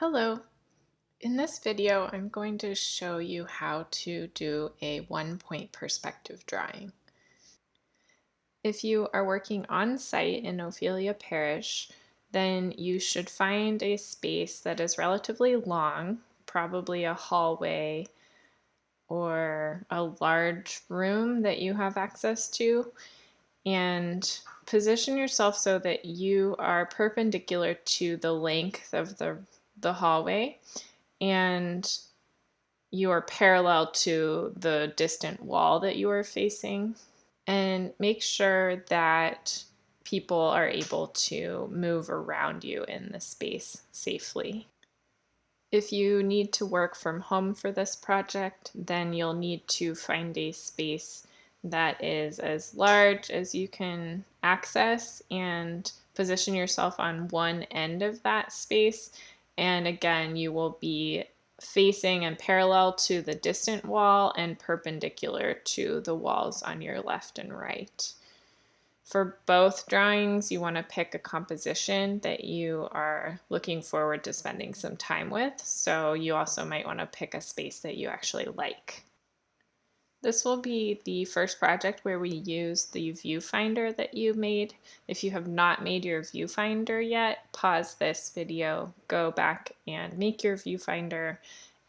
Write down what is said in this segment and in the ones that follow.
Hello. In this video, I'm going to show you how to do a one-point perspective drawing. If you are working on site in Ophelia Parish, then you should find a space that is relatively long, probably a hallway or a large room that you have access to, and position yourself so that you are perpendicular to the length of the hallway and you are parallel to the distant wall that you are facing. And make sure that people are able to move around you in the space safely. If you need to work from home for this project, then you'll need to find a space that is as large as you can access and position yourself on one end of that space. And again, you will be facing and parallel to the distant wall and perpendicular to the walls on your left and right. For both drawings, you want to pick a composition that you are looking forward to spending some time with. So you also might want to pick a space that you actually like. This will be the first project where we use the viewfinder that you made. If you have not made your viewfinder yet, pause this video, go back and make your viewfinder,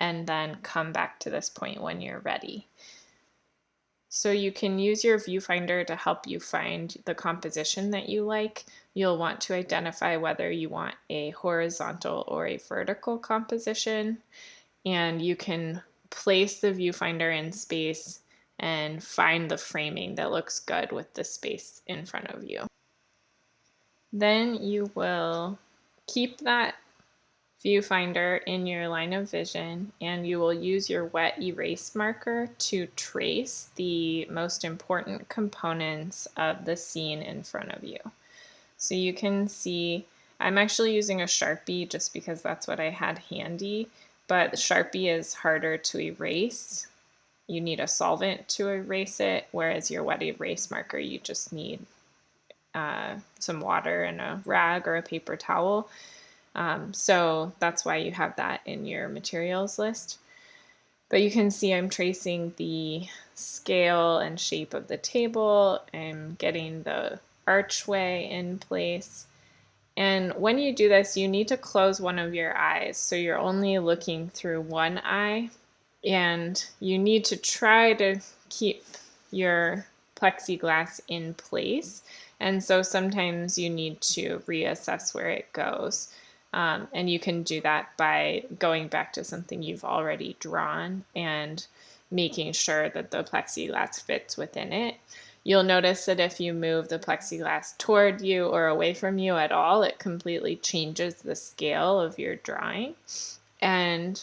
and then come back to this point when you're ready. So you can use your viewfinder to help you find the composition that you like. You'll want to identify whether you want a horizontal or a vertical composition, and you can place the viewfinder in space and find the framing that looks good with the space in front of you. Then you will keep that viewfinder in your line of vision, and you will use your wet erase marker to trace the most important components of the scene in front of you. So you can see I'm actually using a Sharpie just because that's what I had handy, but Sharpie is harder to erase. You need a solvent to erase it, whereas your wet erase marker, you just need some water and a rag or a paper towel. So that's why you have that in your materials list. But you can see I'm tracing the scale and shape of the table. I'm getting the archway in place. And when you do this, you need to close one of your eyes. So you're only looking through one eye. And you need to try to keep your plexiglass in place. And so sometimes you need to reassess where it goes. And you can do that by going back to something you've already drawn and making sure that the plexiglass fits within it. You'll notice that if you move the plexiglass toward you or away from you at all, it completely changes the scale of your drawing. And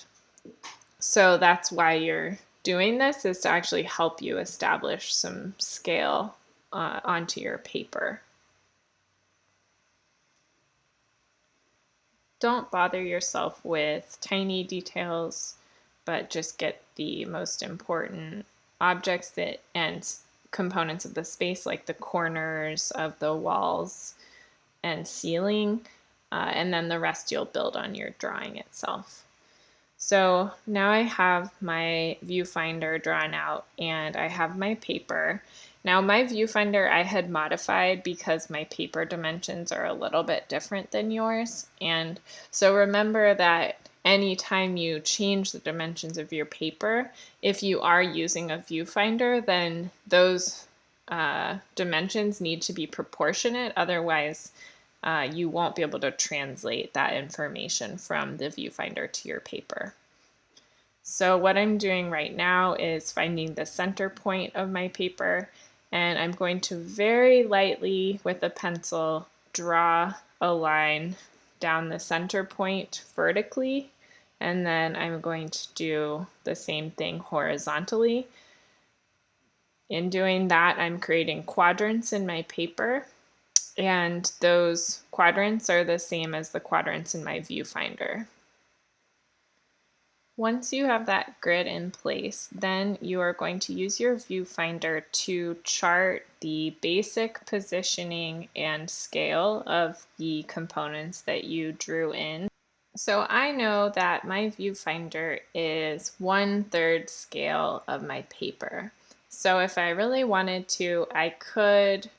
so that's why you're doing this, is to actually help you establish some scale onto your paper. Don't bother yourself with tiny details, but just get the most important objects and components of the space, like the corners of the walls and ceiling, and then the rest you'll build on your drawing itself. So now I have my viewfinder drawn out and I have my paper. Now my viewfinder I had modified because my paper dimensions are a little bit different than yours. And so remember that anytime you change the dimensions of your paper, if you are using a viewfinder, then those dimensions need to be proportionate. Otherwise, you won't be able to translate that information from the viewfinder to your paper. So what I'm doing right now is finding the center point of my paper, and I'm going to very lightly with a pencil draw a line down the center point vertically, and then I'm going to do the same thing horizontally. In doing that, I'm creating quadrants in my paper, and those quadrants are the same as the quadrants in my viewfinder. Once you have that grid in place, then you are going to use your viewfinder to chart the basic positioning and scale of the components that you drew in. So I know that my viewfinder is 1/3 scale of my paper. So if I really wanted to, I could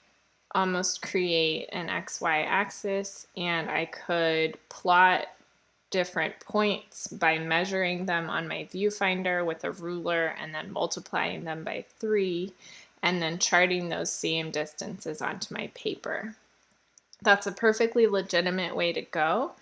almost create an XY axis and I could plot different points by measuring them on my viewfinder with a ruler and then multiplying them by 3 and then charting those same distances onto my paper. That's a perfectly legitimate way to go,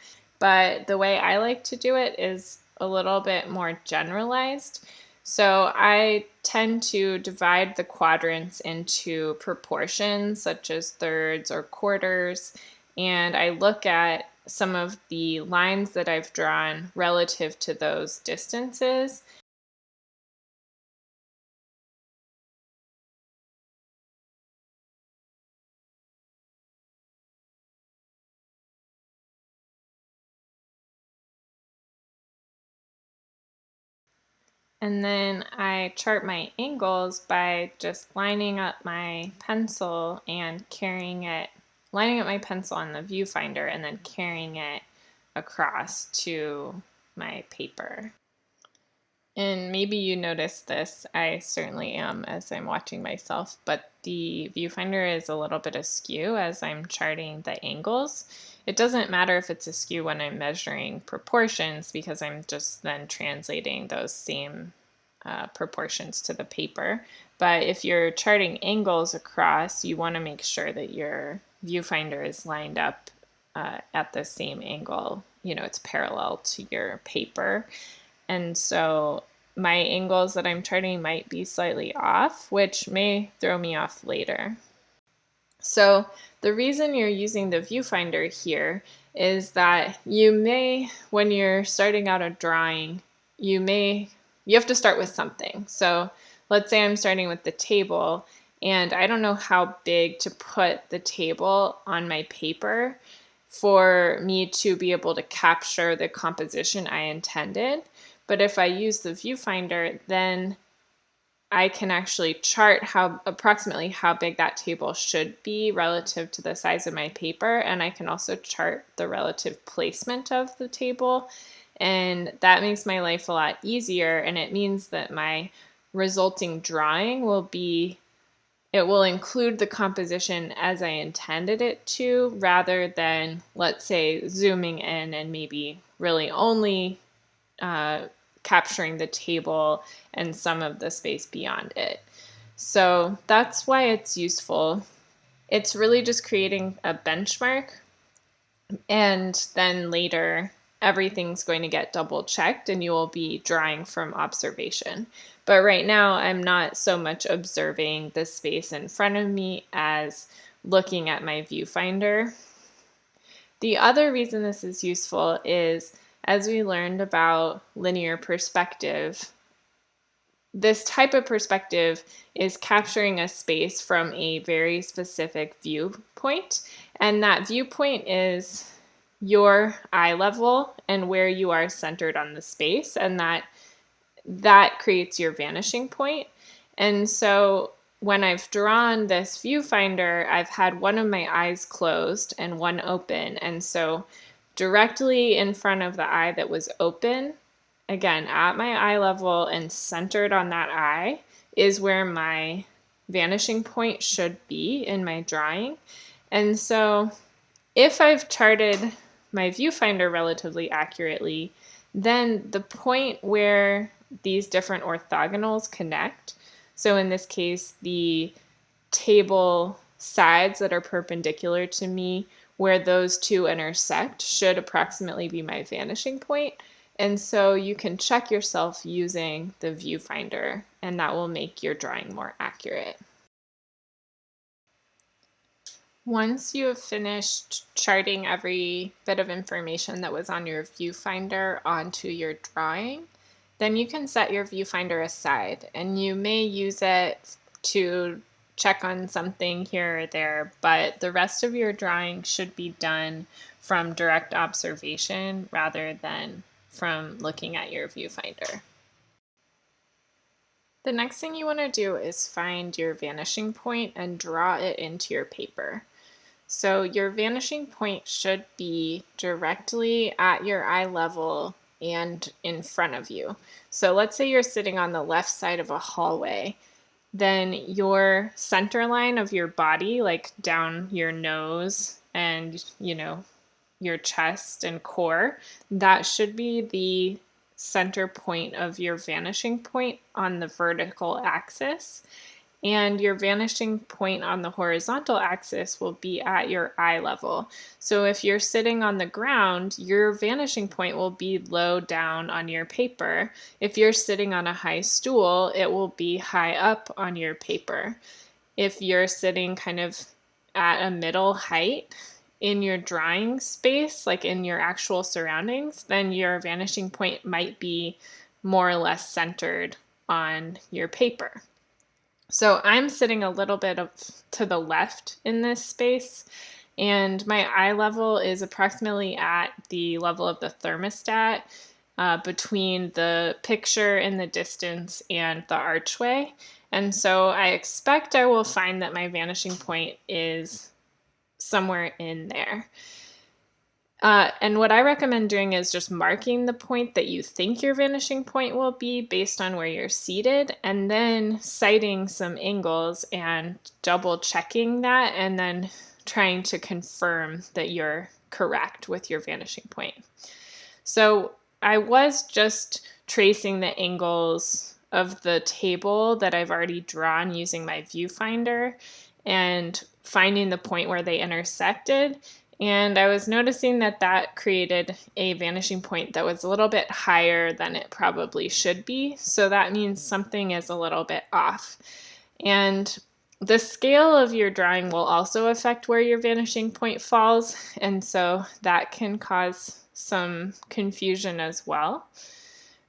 but the way I like to do it is a little bit more generalized. So I tend to divide the quadrants into proportions such as thirds or quarters, and I look at some of the lines that I've drawn relative to those distances. And then I chart my angles by just lining up my pencil and lining up my pencil on the viewfinder and then carrying it across to my paper. And maybe you noticed this, I certainly am as I'm watching myself, but the viewfinder is a little bit askew as I'm charting the angles. It doesn't matter if it's askew when I'm measuring proportions because I'm just then translating those same proportions to the paper. But if you're charting angles across, you want to make sure that your viewfinder is lined up at the same angle. You know, it's parallel to your paper. And so my angles that I'm charting might be slightly off, which may throw me off later. So the reason you're using the viewfinder here is that you may, when you're starting out a drawing, you have to start with something. So let's say I'm starting with the table and I don't know how big to put the table on my paper for me to be able to capture the composition I intended. But if I use the viewfinder, then I can actually chart approximately how big that table should be relative to the size of my paper, and I can also chart the relative placement of the table, and that makes my life a lot easier, and it means that my resulting drawing will include the composition as I intended it to, rather than, let's say, zooming in and maybe really only capturing the table and some of the space beyond it. So that's why it's useful. It's really just creating a benchmark, and then later everything's going to get double checked and you will be drawing from observation. But right now I'm not so much observing the space in front of me as looking at my viewfinder. The other reason this is useful is, as we learned about linear perspective, this type of perspective is capturing a space from a very specific viewpoint, and that viewpoint is your eye level and where you are centered on the space, and that creates your vanishing point. And so when I've drawn this viewfinder, I've had one of my eyes closed and one open, and so directly in front of the eye that was open, again, at my eye level and centered on that eye, is where my vanishing point should be in my drawing. And so if I've charted my viewfinder relatively accurately, then the point where these different orthogonals connect, so in this case, the table sides that are perpendicular to me, where those two intersect, should approximately be my vanishing point. And so you can check yourself using the viewfinder, and that will make your drawing more accurate. Once you have finished charting every bit of information that was on your viewfinder onto your drawing, then you can set your viewfinder aside, and you may use it to check on something here or there, but the rest of your drawing should be done from direct observation rather than from looking at your viewfinder. The next thing you want to do is find your vanishing point and draw it into your paper. So your vanishing point should be directly at your eye level and in front of you. So let's say you're sitting on the left side of a hallway, then your center line of your body, like down your nose and, your chest and core, that should be the center point of your vanishing point on the vertical axis. And your vanishing point on the horizontal axis will be at your eye level. So if you're sitting on the ground, your vanishing point will be low down on your paper. If you're sitting on a high stool, it will be high up on your paper. If you're sitting kind of at a middle height in your drawing space, like in your actual surroundings, then your vanishing point might be more or less centered on your paper. So I'm sitting a little bit to the left in this space, and my eye level is approximately at the level of the thermostat between the picture in the distance and the archway. And so I expect I will find that my vanishing point is somewhere in there. And what I recommend doing is just marking the point that you think your vanishing point will be based on where you're seated, and then citing some angles and double checking that, and then trying to confirm that you're correct with your vanishing point. So I was just tracing the angles of the table that I've already drawn using my viewfinder and finding the point where they intersected. And I was noticing that that created a vanishing point that was a little bit higher than it probably should be. So that means something is a little bit off. And the scale of your drawing will also affect where your vanishing point falls. And so that can cause some confusion as well.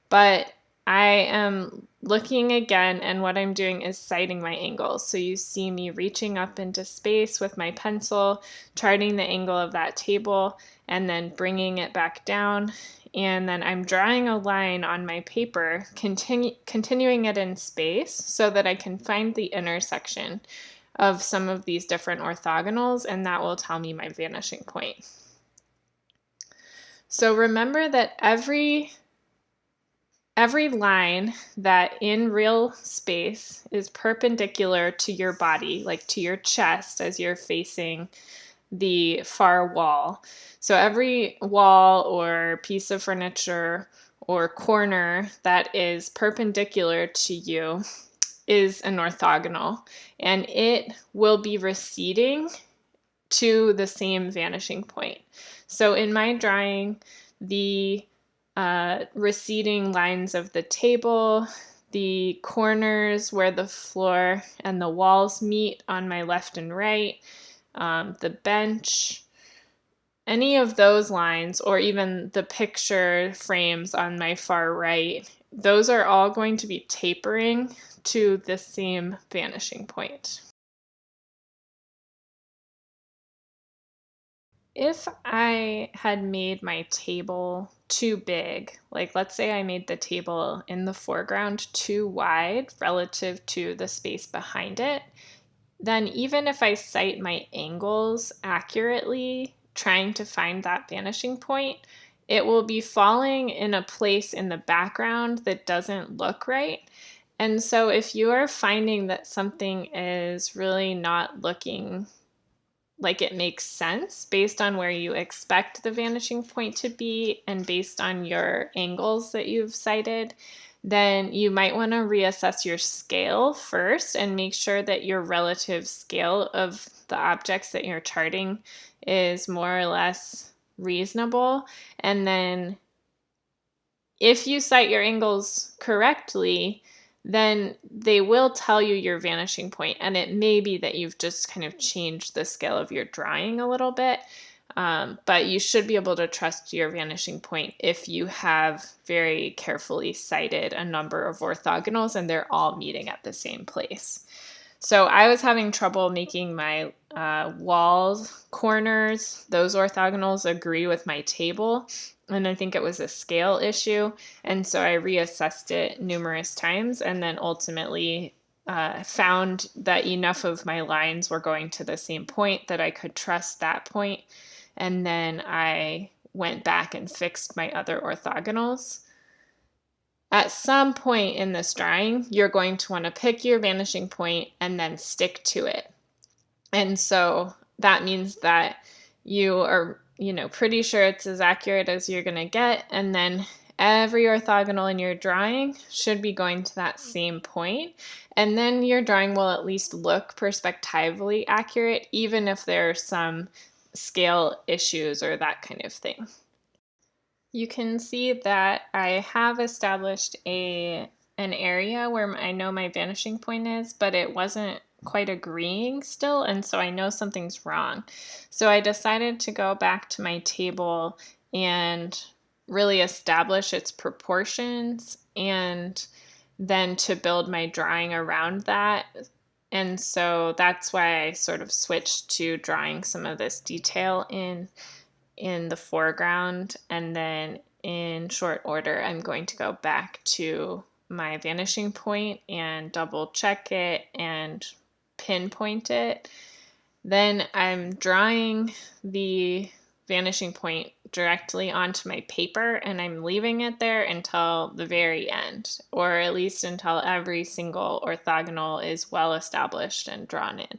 But I am looking again, and what I'm doing is citing my angles. So you see me reaching up into space with my pencil, charting the angle of that table, and then bringing it back down. And then I'm drawing a line on my paper, continuing it in space so that I can find the intersection of some of these different orthogonals, and that will tell me my vanishing point. So remember that every line that in real space is perpendicular to your body, like to your chest as you're facing the far wall. So every wall or piece of furniture or corner that is perpendicular to you is an orthogonal, and it will be receding to the same vanishing point. So in my drawing, the receding lines of the table, the corners where the floor and the walls meet on my left and right, the bench, any of those lines, or even the picture frames on my far right, those are all going to be tapering to the same vanishing point. If I had made my table too big, like let's say I made the table in the foreground too wide relative to the space behind it, then even if I cite my angles accurately, trying to find that vanishing point, it will be falling in a place in the background that doesn't look right. And so if you are finding that something is really not looking like it makes sense based on where you expect the vanishing point to be and based on your angles that you've cited, then you might want to reassess your scale first and make sure that your relative scale of the objects that you're charting is more or less reasonable. And then if you cite your angles correctly, then they will tell you your vanishing point, and it may be that you've just kind of changed the scale of your drawing a little bit, but you should be able to trust your vanishing point if you have very carefully cited a number of orthogonals and they're all meeting at the same place. So I was having trouble making my walls, corners, those orthogonals agree with my table. And I think it was a scale issue. And so I reassessed it numerous times and then ultimately found that enough of my lines were going to the same point that I could trust that point. And then I went back and fixed my other orthogonals. At some point in this drawing, you're going to want to pick your vanishing point and then stick to it. And so that means that you are, pretty sure it's as accurate as you're going to get. And then every orthogonal in your drawing should be going to that same point. And then your drawing will at least look perspectively accurate, even if there are some scale issues or that kind of thing. You can see that I have established an area where I know my vanishing point is, but it wasn't quite agreeing still, and so I know something's wrong. So I decided to go back to my table and really establish its proportions, and then to build my drawing around that. And so that's why I sort of switched to drawing some of this detail in the foreground, and then in short order I'm going to go back to my vanishing point and double check it and pinpoint it. Then I'm drawing the vanishing point directly onto my paper, and I'm leaving it there until the very end, or at least until every single orthogonal is well established and drawn in.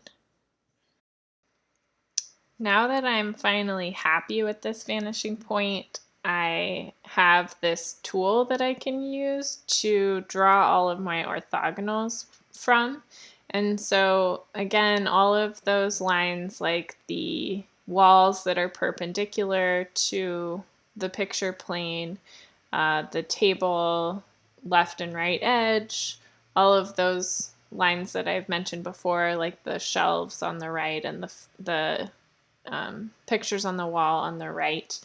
Now that I'm finally happy with this vanishing point, I have this tool that I can use to draw all of my orthogonals from. And so again, all of those lines, like the walls that are perpendicular to the picture plane, the table left and right edge, all of those lines that I've mentioned before, like the shelves on the right and the pictures on the wall on the right,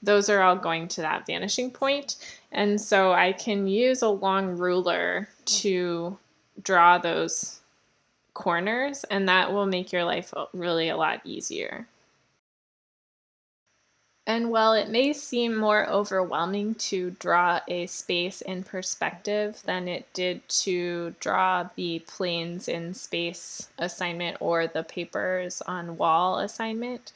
those are all going to that vanishing point. And so I can use a long ruler to draw those corners, and that will make your life really a lot easier. And while it may seem more overwhelming to draw a space in perspective than it did to draw the planes in space assignment or the papers on wall assignment,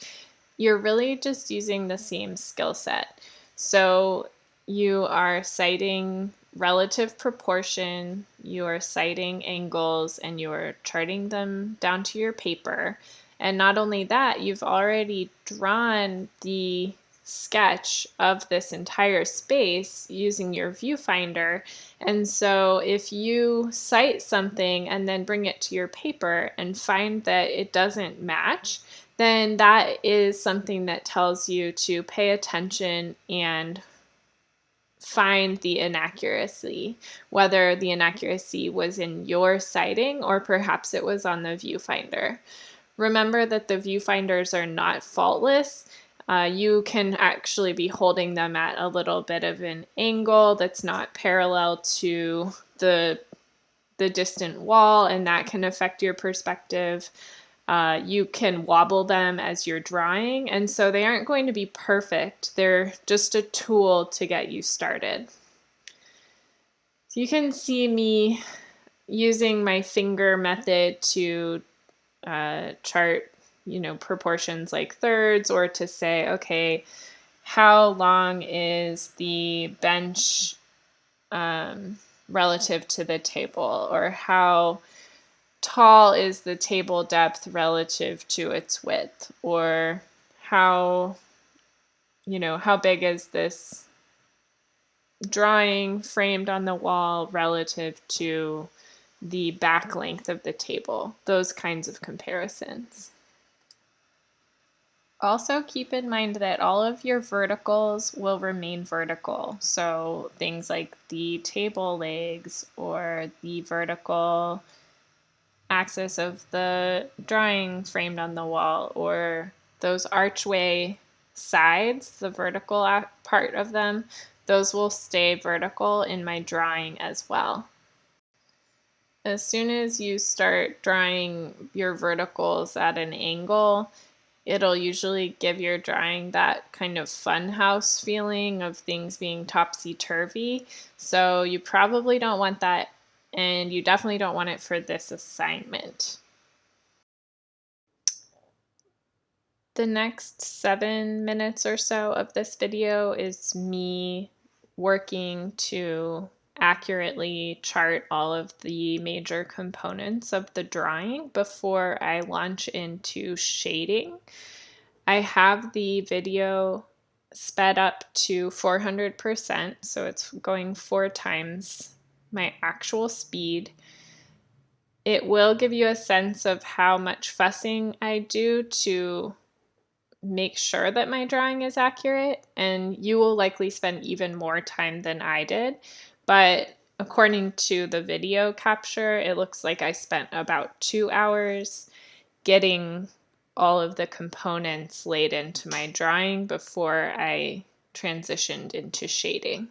you're really just using the same skill set. So you are citing relative proportion, you are citing angles, and you are charting them down to your paper. And not only that, you've already drawn the sketch of this entire space using your viewfinder. And so if you cite something and then bring it to your paper and find that it doesn't match, then that is something that tells you to pay attention and find the inaccuracy, whether the inaccuracy was in your citing or perhaps it was on the viewfinder. Remember that the viewfinders are not faultless. You can actually be holding them at a little bit of an angle that's not parallel to the distant wall, and that can affect your perspective. You can wobble them as you're drawing, and so they aren't going to be perfect. They're just a tool to get you started. So you can see me using my finger method to chart, proportions like thirds, or to say, okay, how long is the bench relative to the table, or how tall is the table depth relative to its width, or how big is this drawing framed on the wall relative to the back length of the table, those kinds of comparisons. Also keep in mind that all of your verticals will remain vertical. So things like the table legs or the vertical axis of the drawing framed on the wall, or those archway sides, the vertical part of them, those will stay vertical in my drawing as well. As soon as you start drawing your verticals at an angle, it'll usually give your drawing that kind of funhouse feeling of things being topsy-turvy. So you probably don't want that and you definitely don't want it for this assignment. The next 7 minutes or so of this video is me working to accurately chart all of the major components of the drawing before I launch into shading. I have the video sped up to 400%, so it's going 4 times my actual speed. It will give you a sense of how much fussing I do to make sure that my drawing is accurate, and you will likely spend even more time than I did. But according to the video capture, it looks like I spent about 2 hours getting all of the components laid into my drawing before I transitioned into shading.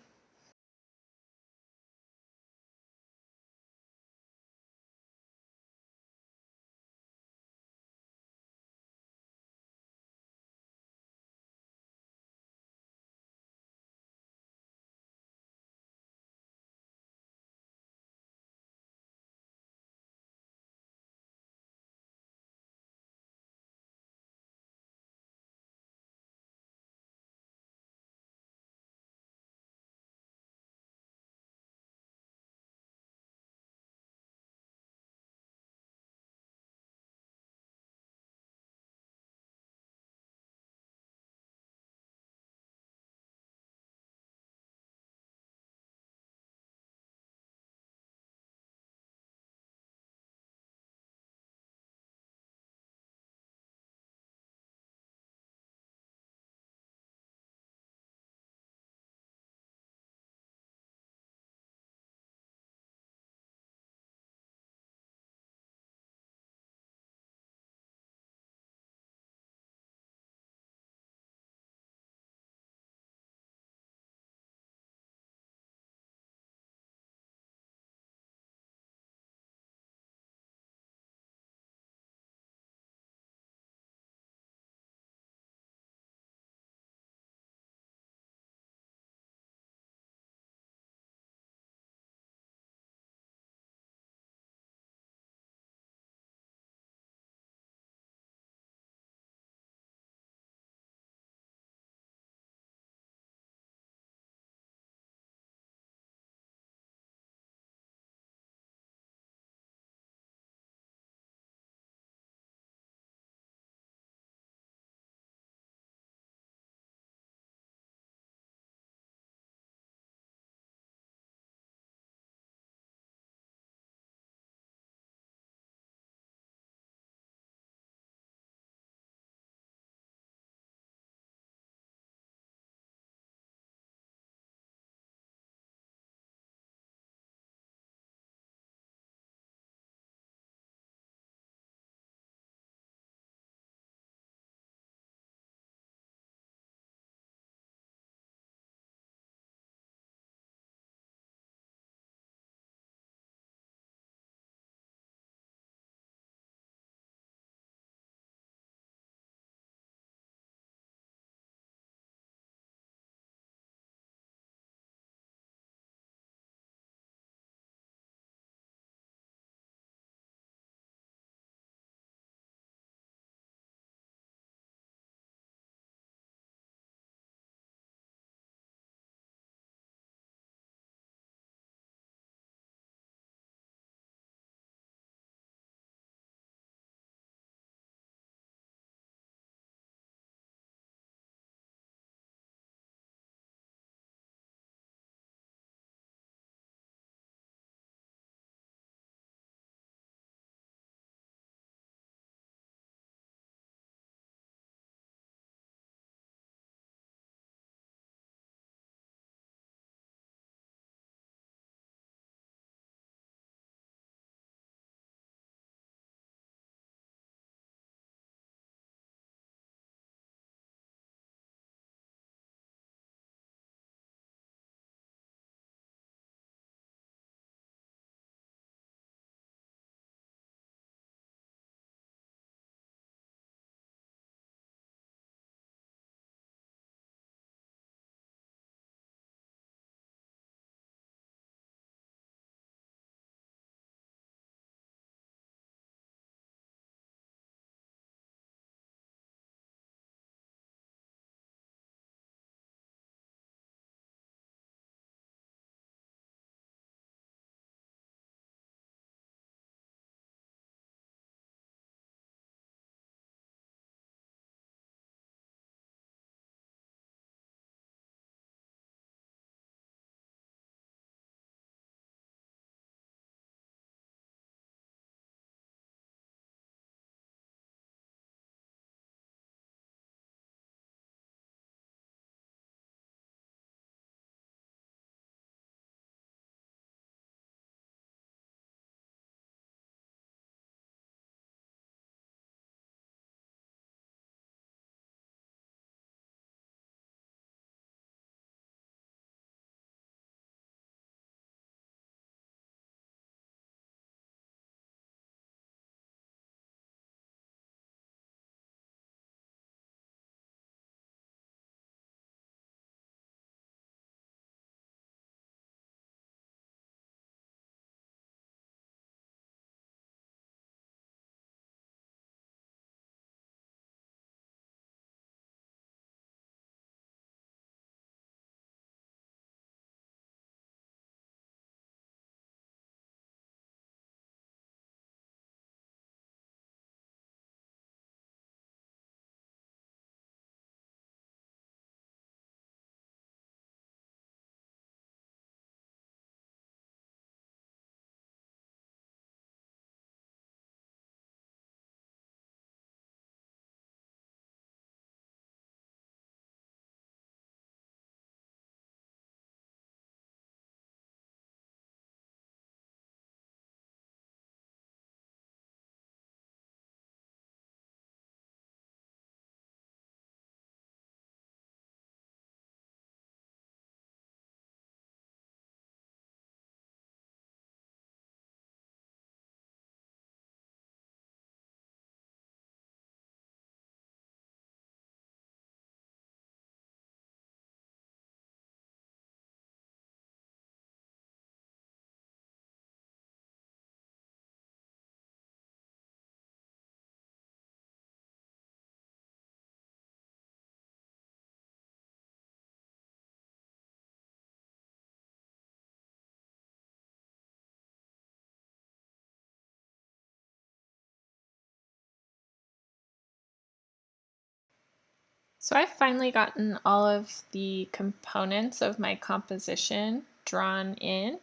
So I've finally gotten all of the components of my composition drawn in,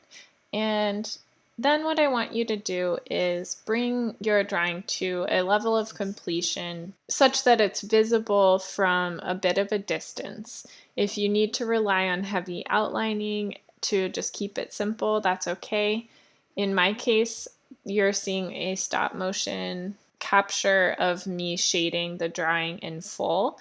and then what I want you to do is bring your drawing to a level of completion such that it's visible from a bit of a distance. If you need to rely on heavy outlining to just keep it simple, that's okay. In my case, you're seeing a stop motion capture of me shading the drawing in full.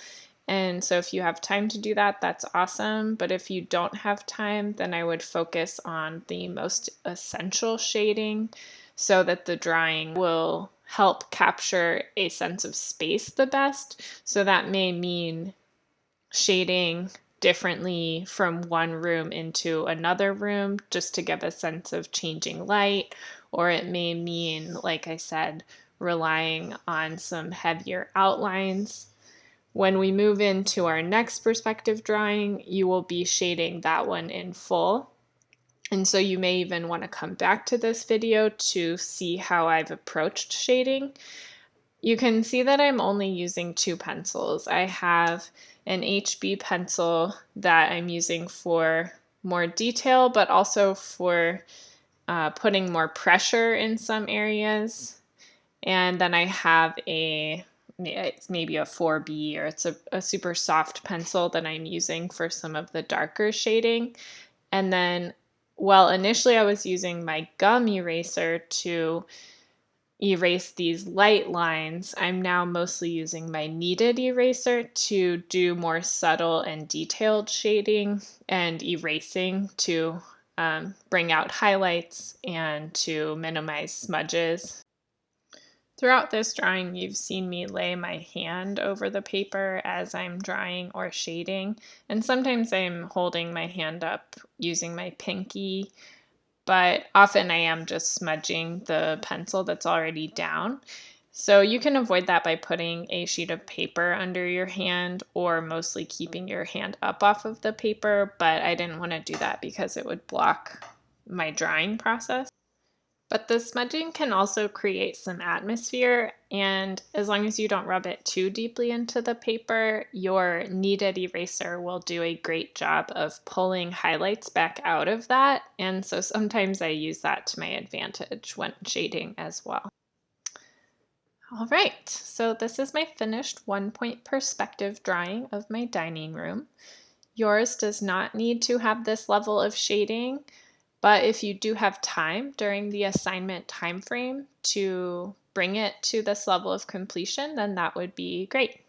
And so if you have time to do that, that's awesome. But if you don't have time, then I would focus on the most essential shading so that the drawing will help capture a sense of space the best. So that may mean shading differently from one room into another room just to give a sense of changing light, or it may mean, like I said, relying on some heavier outlines. When we move into our next perspective drawing, you will be shading that one in full. And so you may even want to come back to this video to see how I've approached shading. You can see that I'm only using 2 pencils. I have an HB pencil that I'm using for more detail, but also for putting more pressure in some areas. And then I have it's maybe a 4B, or it's a super soft pencil that I'm using for some of the darker shading. And then, well, initially I was using my gum eraser to erase these light lines. I'm now mostly using my kneaded eraser to do more subtle and detailed shading and erasing to bring out highlights and to minimize smudges. Throughout this drawing, you've seen me lay my hand over the paper as I'm drawing or shading, and sometimes I'm holding my hand up using my pinky, but often I am just smudging the pencil that's already down. So you can avoid that by putting a sheet of paper under your hand or mostly keeping your hand up off of the paper, but I didn't want to do that because it would block my drawing process. But the smudging can also create some atmosphere, and as long as you don't rub it too deeply into the paper, your kneaded eraser will do a great job of pulling highlights back out of that, and so sometimes I use that to my advantage when shading as well. All right, so this is my finished 1-point perspective drawing of my dining room. Yours does not need to have this level of shading, but if you do have time during the assignment time frame to bring it to this level of completion, then that would be great.